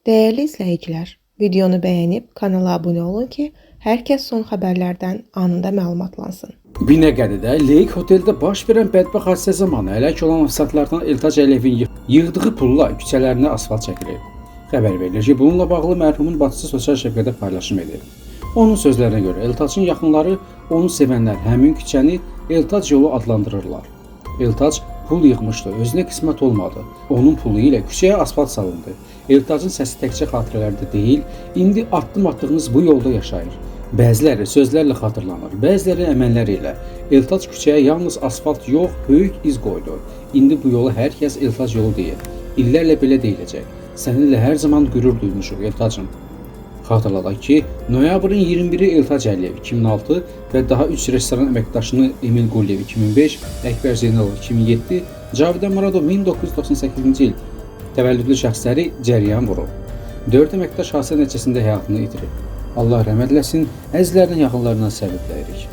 Değerli izləyicilər, videonu bəyənib kanala abunə olun ki, hər kəs son xəbərlərdən anında məlumatlansın. Binəqədidə Leyk oteldə baş verən bədbəxt hadisə zamanı həlak olan ofisantlardan Eltac Əliyevin yığdığı pulla küçələrinə asfalt çəkilib. Xəbər verilir ki, bununla bağlı mərhumun bacısı sosial şəbəkədə paylaşım edib. Onun sözlərinə görə Eltacın yaxınları, onu sevənlər həmin küçəni Eltac yolu adlandırırlar. Eltac pul yığmışdı, özünə qismət olmadı. Onun pulu ilə küçəyə asfalt salındı. Eltacın səsi təkcə xatirələrdə deyil, indi addım attığımız bu yolda yaşayır. Bəziləri sözlərlə xatırlanır, bəziləri əməlləri ilə. Eltac küçəyə yalnız asfalt yox, böyük iz qoydu. İndi bu yolu hər kəs Eltac yolu deyir. İllərlə belə deyiləcək. Səninlə hər zaman qürur duymuşuq Eltacım. Xatırladaq ki, noyabrın 21-i Eltac Əliyev 2006 və daha 3 restoran əməkdaşını Emil Quliyev 2005, Əkbər Zeynalov 2007, Cavidan Muradov 1998-ci il təvəllüdlü şəxsləri cəriyan vurub. 4 əməkdaş hadisə nəticəsində həyatını itirib. Allah rəhmət eləsin, əzizlərinin yaxınlarına səbir diləyirik.